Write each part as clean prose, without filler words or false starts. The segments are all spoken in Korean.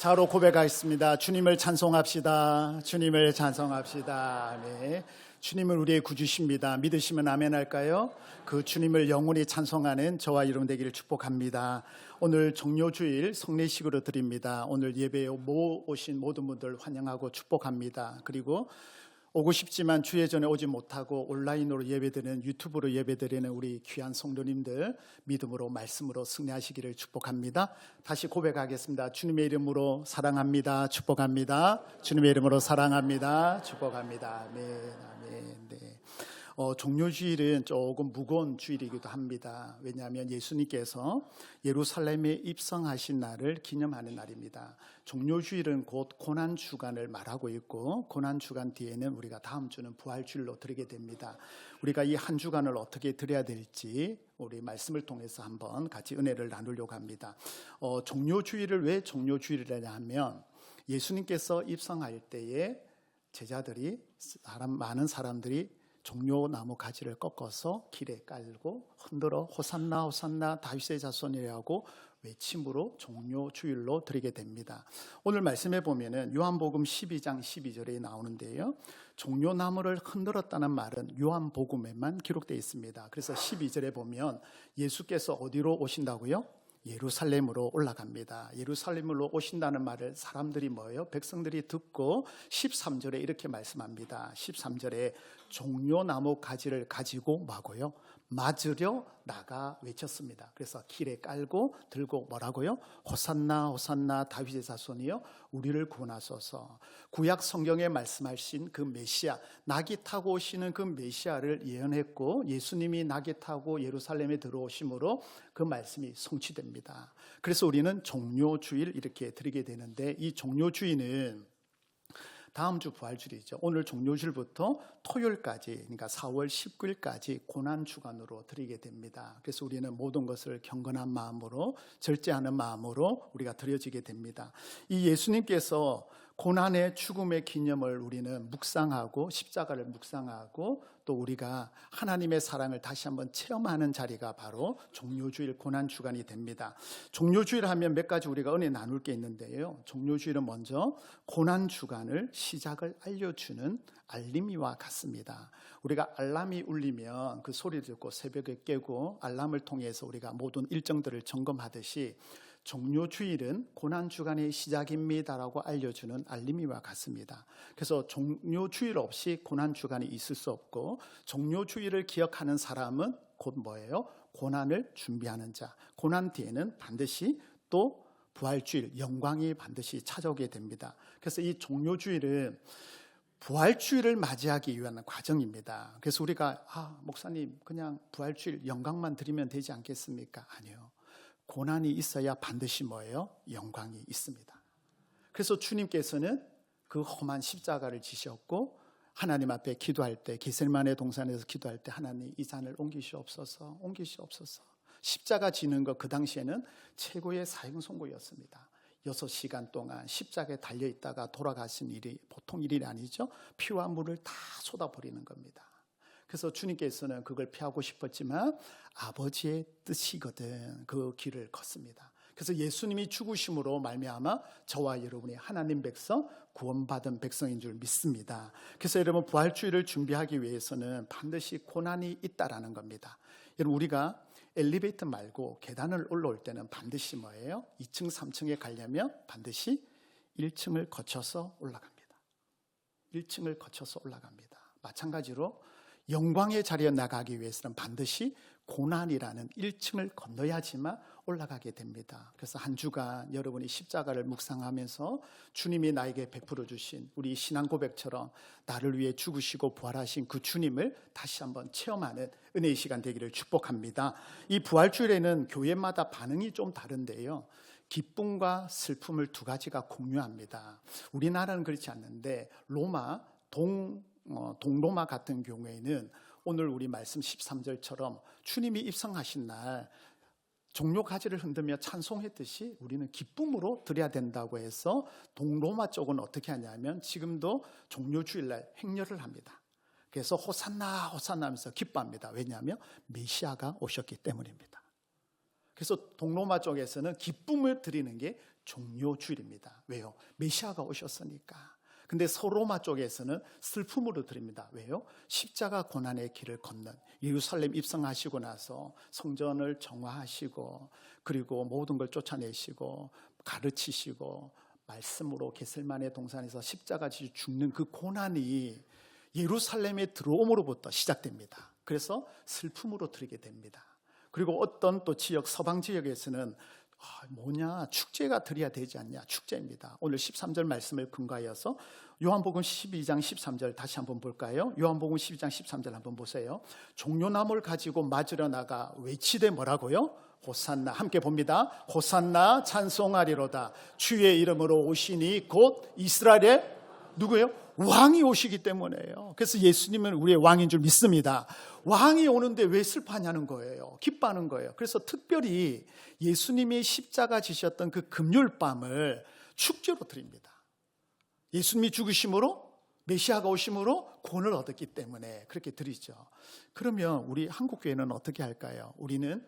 자로 고백하겠습니다. 주님을 찬송합시다. 주님을 찬송합시다. 네. 주님은 우리의 구주십니다. 믿으시면 아멘 할까요? 그 주님을 영원히 찬송하는 저와 여러분 되기를 축복합니다. 오늘 종료주일 성례식으로 드립니다. 오늘 예배에 오신 모든 분들 환영하고 축복합니다. 그리고 오고 싶지만 주의 전에 오지 못하고 온라인으로 예배드리는, 유튜브로 예배드리는 우리 귀한 성도님들 믿음으로 말씀으로 승리하시기를 축복합니다. 다시 고백하겠습니다. 주님의 이름으로 사랑합니다. 축복합니다. 주님의 이름으로 사랑합니다. 축복합니다. 아멘. 아멘. 네. 종료주일은 조금 무거운 주일이기도 합니다. 왜냐하면 예수님께서 예루살렘에 입성하신 날을 기념하는 날입니다. 종료주일은 곧 고난주간을 말하고 있고, 고난주간 뒤에는 우리가 다음 주는 부활주일로 드리게 됩니다. 우리가 이 한 주간을 어떻게 드려야 될지 우리 말씀을 통해서 한번 같이 은혜를 나누려고 합니다. 종료주일을 왜 종료주일이라냐 하면, 예수님께서 입성할 때에 제자들이 많은 사람들이 종려나무 가지를 꺾어서 길에 깔고 흔들어 호산나 호산나 다윗의 자손이라고 외침으로 종료주일로 드리게 됩니다. 오늘 말씀해 보면은 요한복음 12장 12절에 나오는데요, 종려나무를 흔들었다는 말은 요한복음에만 기록되어 있습니다. 그래서 12절에 보면 예수께서 어디로 오신다고요? 예루살렘으로 올라갑니다. 예루살렘으로 오신다는 말을 사람들이 뭐예요? 백성들이 듣고 13절에 이렇게 말씀합니다. 13절에 종려나무 가지를 가지고 뭐고요? 맞으려 나가 외쳤습니다. 그래서 길에 깔고 들고 뭐라고요? 호산나 호산나 다윗의 자손이여 우리를 구원하소서. 구약 성경에 말씀하신 그 메시아, 낙이 타고 오시는 그 메시아를 예언했고, 예수님이 낙이 타고 예루살렘에 들어오심으로 그 말씀이 성취됩니다. 그래서 우리는 종료주일 이렇게 드리게 되는데, 이 종료주일은 다음 주 부활주일이죠. 오늘 종료주일부터 토요일까지, 그러니까 4월 19일까지 고난주간으로 드리게 됩니다. 그래서 우리는 모든 것을 경건한 마음으로, 절제하는 마음으로 우리가 드려지게 됩니다. 이 예수님께서 고난의 죽음의 기념을 우리는 묵상하고, 십자가를 묵상하고, 또 우리가 하나님의 사랑을 다시 한번 체험하는 자리가 바로 종료주일 고난주간이 됩니다. 종료주일 하면 몇 가지 우리가 은혜 나눌 게 있는데요, 종료주일은 먼저 고난주간을 시작을 알려주는 알림이와 같습니다. 우리가 알람이 울리면 그 소리를 듣고 새벽에 깨고 알람을 통해서 우리가 모든 일정들을 점검하듯이, 종료주일은 고난주간의 시작입니다라고 알려주는 알림이와 같습니다. 그래서 종료주일 없이 고난주간이 있을 수 없고, 종료주일을 기억하는 사람은 곧 뭐예요? 고난을 준비하는 자. 고난 뒤에는 반드시 또 부활주일, 영광이 반드시 찾아오게 됩니다. 그래서 이 종료주일은 부활주일을 맞이하기 위한 과정입니다. 그래서 우리가 목사님 그냥 부활주일 영광만 드리면 되지 않겠습니까? 아니요. 고난이 있어야 반드시 뭐예요? 영광이 있습니다. 그래서 주님께서는 그 험한 십자가를 지셨고, 하나님 앞에 기도할 때, 겟세마네 동산에서 기도할 때, 하나님 이 잔을 옮기시옵소서, 옮기시옵소서. 십자가 지는 것 그 당시에는 최고의 사형 선고였습니다. 6시간 동안 십자가에 달려있다가 돌아가신 일이 보통 일이 아니죠. 피와 물을 다 쏟아버리는 겁니다. 그래서 주님께서는 그걸 피하고 싶었지만 아버지의 뜻이거든 그 길을 걷습니다. 그래서 예수님이 죽으심으로 말미암아 저와 여러분이 하나님 백성, 구원받은 백성인 줄 믿습니다. 그래서 여러분, 부활주일을 준비하기 위해서는 반드시 고난이 있다라는 겁니다. 여러분, 우리가 엘리베이터 말고 계단을 올라올 때는 반드시 뭐예요? 2층, 3층에 가려면 반드시 1층을 거쳐서 올라갑니다. 1층을 거쳐서 올라갑니다. 마찬가지로 영광의 자리에 나가기 위해서는 반드시 고난이라는 1층을 건너야지만 올라가게 됩니다. 그래서 한 주간 여러분이 십자가를 묵상하면서 주님이 나에게 베풀어 주신 우리 신앙 고백처럼 나를 위해 죽으시고 부활하신 그 주님을 다시 한번 체험하는 은혜의 시간 되기를 축복합니다. 이 부활주일에는 교회마다 반응이 좀 다른데요, 기쁨과 슬픔을 두 가지가 공유합니다. 우리나라는 그렇지 않는데 로마 동로마 같은 경우에는 오늘 우리 말씀 13절처럼 주님이 입성하신 날 종려가지를 흔들며 찬송했듯이 우리는 기쁨으로 드려야 된다고 해서 동로마 쪽은 어떻게 하냐면 지금도 종료주일날 행렬을 합니다. 그래서 호산나 호산나 하면서 기뻐합니다. 왜냐하면 메시아가 오셨기 때문입니다. 그래서 동로마 쪽에서는 기쁨을 드리는 게 종료주일입니다. 왜요? 메시아가 오셨으니까. 근데 서로마 쪽에서는 슬픔으로 드립니다. 왜요? 십자가 고난의 길을 걷는, 예루살렘 입성하시고 나서 성전을 정화하시고 그리고 모든 걸 쫓아내시고 가르치시고 말씀으로 겟셀마네 동산에서 십자가 지고 죽는 그 고난이 예루살렘에 들어옴으로부터 시작됩니다. 그래서 슬픔으로 드리게 됩니다. 그리고 어떤 또 지역, 서방 지역에서는 뭐냐, 축제가 드려야 되지 않냐, 축제입니다. 오늘 13절 말씀을 근거하여서 요한복음 12장 13절 다시 한번 볼까요? 요한복음 12장 13절 한번 보세요. 종려나무를 가지고 맞으러 나가 외치되 뭐라고요? 호산나. 함께 봅니다. 호산나 찬송하리로다. 주의 이름으로 오시니 곧 이스라엘의 누구예요? 왕이 오시기 때문에요. 그래서 예수님은 우리의 왕인 줄 믿습니다. 왕이 오는데 왜 슬퍼하냐는 거예요. 기뻐하는 거예요. 그래서 특별히 예수님이 십자가 지셨던 그 금요일 밤을 축제로 드립니다. 예수님이 죽으심으로, 메시아가 오심으로 구원을 얻었기 때문에 그렇게 드리죠. 그러면 우리 한국교회는 어떻게 할까요? 우리는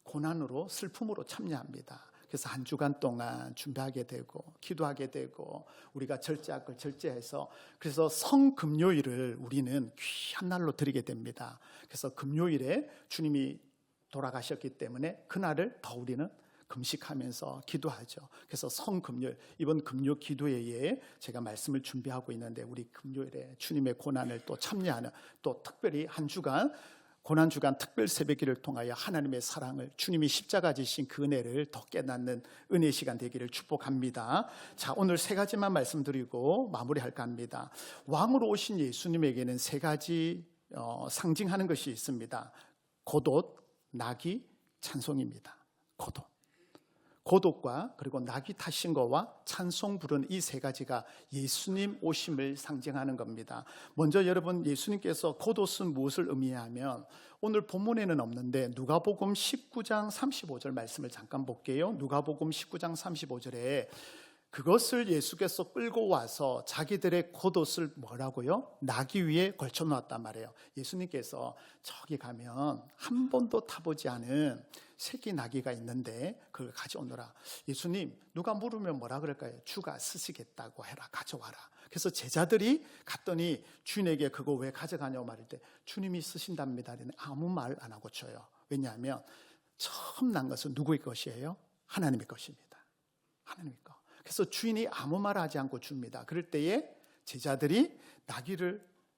고난으로, 슬픔으로 참여합니다. 그래서 한 주간 동안 준비하게 되고 기도하게 되고 우리가 절제할 걸 절제해서, 그래서 성금요일을 우리는 귀한 날로 드리게 됩니다. 그래서 금요일에 주님이 돌아가셨기 때문에 그날을 더 우리는 금식하면서 기도하죠. 그래서 성금요일, 이번 금요 기도회에 제가 말씀을 준비하고 있는데 우리 금요일에 주님의 고난을 또 참여하는, 또 특별히 한 주간 고난주간 특별 새벽기를 통하여 하나님의 사랑을, 주님이 십자가 지신 그 은혜를 더 깨닫는 은혜 시간 되기를 축복합니다. 자, 오늘 세 가지만 말씀드리고 마무리할까 합니다. 왕으로 오신 예수님에게는 세 가지 상징하는 것이 있습니다. 겉옷, 낙이, 찬송입니다. 겉옷과 그리고 낙이 타신 거와 찬송 부르는 이 세 가지가 예수님 오심을 상징하는 겁니다. 먼저 여러분, 예수님께서 겉옷은 무엇을 의미하면 오늘 본문에는 없는데 누가복음 19장 35절 말씀을 잠깐 볼게요. 누가복음 19장 35절에 그것을 예수께서 끌고 와서 자기들의 겉옷을 뭐라고요? 나귀 위에 걸쳐 놓았단 말이에요. 예수님께서 저기 가면 한 번도 타보지 않은 새끼 나귀가 있는데 그걸 가져오너라. 예수님, 누가 물으면 뭐라 그럴까요? 주가 쓰시겠다고 해라, 가져와라. 그래서 제자들이 갔더니 주인에게 그거 왜 가져가냐고 말할 때 주님이 쓰신답니다. 아무 말 안 하고 줘요. 왜냐하면 처음 난 것은 누구의 것이에요? 하나님의 것입니다. 하나님의 것. 그래서 주인이 아무 말 하지 않고 줍니다. 그럴 때에 제자들이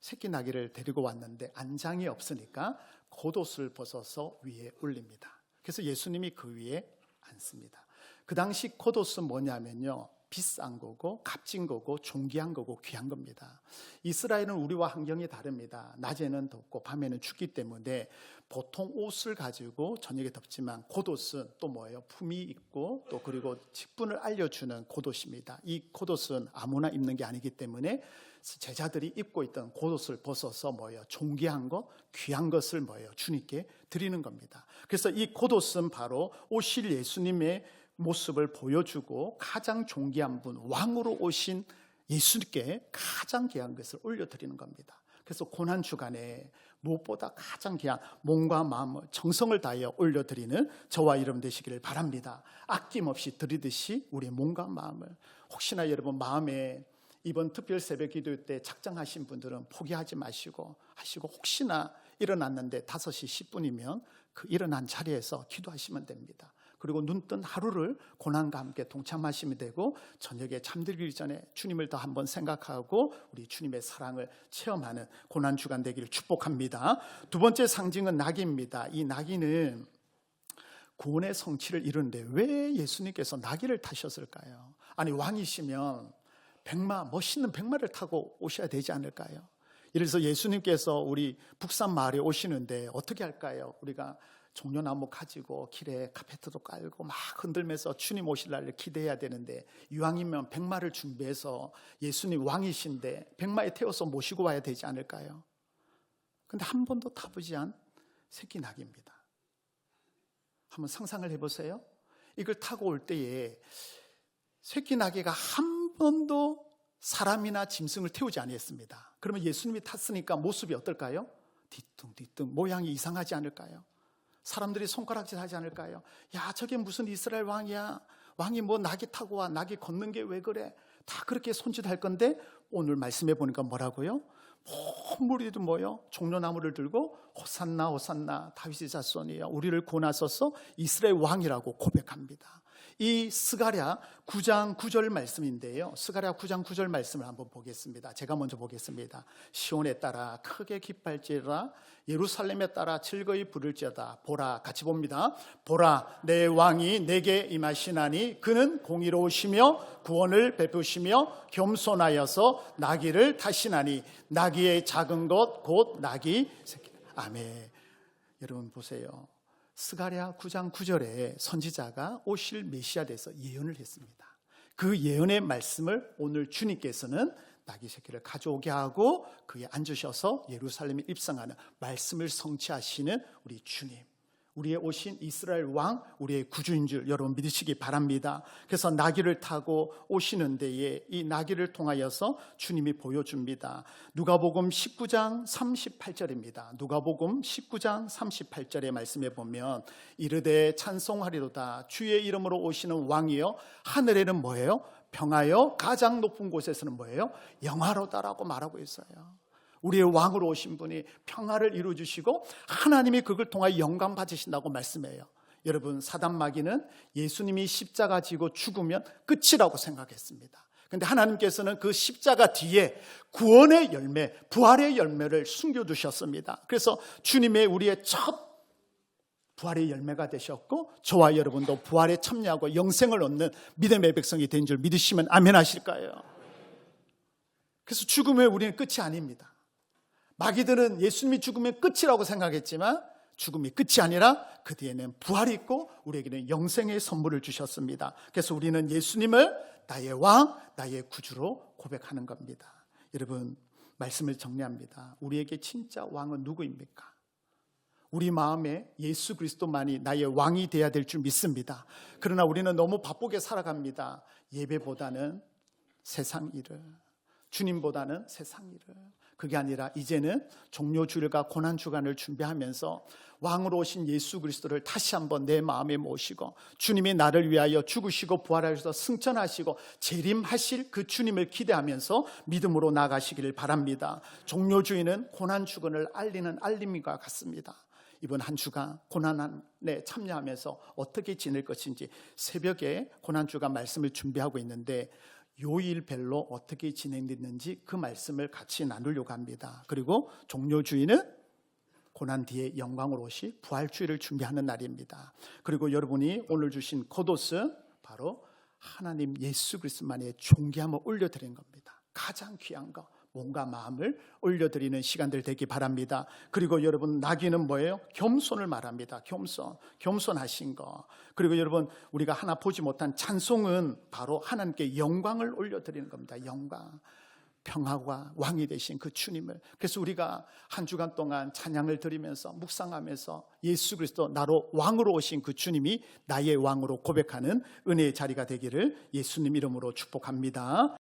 새끼 나귀를 데리고 왔는데 안장이 없으니까 겉옷을 벗어서 위에 올립니다. 그래서 예수님이 그 위에 앉습니다. 그 당시 겉옷은 뭐냐면요, 비싼 거고 값진 거고 존귀한 거고 귀한 겁니다. 이스라엘은 우리와 환경이 다릅니다. 낮에는 덥고 밤에는 춥기 때문에 보통 옷을 가지고 저녁에 덥지만 겉옷은 또 뭐예요? 품이 있고 또 그리고 직분을 알려주는 겉옷입니다. 이 겉옷은 아무나 입는 게 아니기 때문에 제자들이 입고 있던 겉옷을 벗어서 뭐예요? 존귀한 것, 귀한 것을 뭐예요? 주님께 드리는 겁니다. 그래서 이 겉옷은 바로 오실 예수님의 모습을 보여주고 가장 존귀한 분, 왕으로 오신 예수님께 가장 귀한 것을 올려드리는 겁니다. 그래서 고난주간에 무엇보다 가장 귀한 몸과 마음을, 정성을 다하여 올려드리는 저와 여러분 되시기를 바랍니다. 아낌없이 드리듯이 우리의 몸과 마음을, 혹시나 여러분 마음에 이번 특별 새벽 기도 때 작정하신 분들은 포기하지 마시고 하시고, 혹시나 일어났는데 5시 10분이면 그 일어난 자리에서 기도하시면 됩니다. 그리고 눈뜬 하루를 고난과 함께 동참하시면 되고, 저녁에 잠들기 전에 주님을 더 한번 생각하고 우리 주님의 사랑을 체험하는 고난주간 되기를 축복합니다. 두 번째 상징은 나귀입니다. 이 나귀는 구원의 성취를 이루는데 왜 예수님께서 나귀를 타셨을까요? 아니, 왕이시면 멋있는 백마를 타고 오셔야 되지 않을까요? 이래서 예수님께서 우리 북산 마을에 오시는데 어떻게 할까요? 우리가 종려나무 가지고 길에 카페트도 깔고 막 흔들면서 주님 오실 날을 기대해야 되는데, 이왕이면 백마를 준비해서 예수님 왕이신데 백마에 태워서 모시고 와야 되지 않을까요? 근데 한 번도 타보지 않은 새끼 나귀입니다. 한번 상상을 해보세요. 이걸 타고 올 때에 새끼 나귀가 한 번도 사람이나 짐승을 태우지 아니했습니다. 그러면 예수님이 탔으니까 모습이 어떨까요? 뒤뚱뒤뚱 모양이 이상하지 않을까요? 사람들이 손가락질 하지 않을까요? 야, 저게 무슨 이스라엘 왕이야? 왕이 뭐 낙이 타고 와, 낙이 걷는 게 왜 그래? 다 그렇게 손짓할 건데 오늘 말씀해 보니까 뭐라고요? 무리도 모여 종려나무를 들고 호산나 호산나 다윗의 자손이여 우리를 구원하소서 이스라엘 왕이라고 고백합니다. 이 스가랴 9장 9절 말씀인데요. 스가랴 9장 9절 말씀을 한번 보겠습니다. 제가 먼저 보겠습니다. 시온에 따라 크게 기뻐할지어다 예루살렘에 따라 즐거이 부를지어다. 보라, 같이 봅니다. 보라, 내 왕이 내게 임하시나니 그는 공의로우시며 구원을 베푸시며 겸손하여서 나귀를 타시나니 나귀의 작은 것 곧 나귀 새끼. 아멘. 여러분 보세요. 스가랴 9장 9절에 선지자가 오실 메시아에 대해서 예언을 했습니다. 그 예언의 말씀을 오늘 주님께서는 나귀 새끼를 가져오게 하고 그에 앉으셔서 예루살렘에 입성하는 말씀을 성취하시는 우리 주님, 우리의 오신 이스라엘 왕, 우리의 구주인 줄 여러분 믿으시기 바랍니다. 그래서 나귀를 타고 오시는 데에 이 나귀를 통하여서 주님이 보여줍니다. 누가복음 19장 38절입니다. 누가복음 19장 38절의 말씀에 보면 이르되 찬송하리로다 주의 이름으로 오시는 왕이여 하늘에는 뭐예요? 평하여 가장 높은 곳에서는 뭐예요? 영화로다라고 말하고 있어요. 우리의 왕으로 오신 분이 평화를 이루어주시고 하나님이 그걸 통하여 영광 받으신다고 말씀해요. 여러분 사단 마귀는 예수님이 십자가 지고 죽으면 끝이라고 생각했습니다. 그런데 하나님께서는 그 십자가 뒤에 구원의 열매, 부활의 열매를 숨겨두셨습니다. 그래서 주님의 우리의 첫 부활의 열매가 되셨고 저와 여러분도 부활에 참여하고 영생을 얻는 믿음의 백성이 된 줄 믿으시면 아멘 하실까요? 그래서 죽음에 우리는 끝이 아닙니다. 마귀들은 예수님이 죽으면 끝이라고 생각했지만 죽음이 끝이 아니라 그 뒤에는 부활이 있고 우리에게는 영생의 선물을 주셨습니다. 그래서 우리는 예수님을 나의 왕, 나의 구주로 고백하는 겁니다. 여러분 말씀을 정리합니다. 우리에게 진짜 왕은 누구입니까? 우리 마음에 예수 그리스도만이 나의 왕이 되어야 될 줄 믿습니다. 그러나 우리는 너무 바쁘게 살아갑니다. 예배보다는 세상 일을, 주님보다는 세상 일을. 그게 아니라 이제는 종료주일과 고난주간을 준비하면서 왕으로 오신 예수 그리스도를 다시 한번 내 마음에 모시고 주님이 나를 위하여 죽으시고 부활하셔서 승천하시고 재림하실 그 주님을 기대하면서 믿음으로 나가시기를 바랍니다. 종료주일은 고난주간을 알리는 알림과 같습니다. 이번 한 주간 고난에 참여하면서 어떻게 지낼 것인지 새벽에 고난주간 말씀을 준비하고 있는데 요일별로 어떻게 진행됐는지 그 말씀을 같이 나누려고 합니다. 그리고 종료주의는 고난 뒤에 영광으로 오시 부활주의를 준비하는 날입니다. 그리고 여러분이 오늘 주신 겉옷은 바로 하나님 예수 그리스도만의 존귀함을 올려드리는 겁니다. 가장 귀한 거, 몸과 마음을 올려드리는 시간들 되기 바랍니다. 그리고 여러분 나귀는 뭐예요? 겸손을 말합니다. 겸손하신 거. 그리고 여러분 우리가 하나 보지 못한 찬송은 바로 하나님께 영광을 올려드리는 겁니다. 영광, 평화와 왕이 되신 그 주님을. 그래서 우리가 한 주간 동안 찬양을 드리면서 묵상하면서 예수 그리스도 나로 왕으로 오신 그 주님이 나의 왕으로 고백하는 은혜의 자리가 되기를 예수님 이름으로 축복합니다.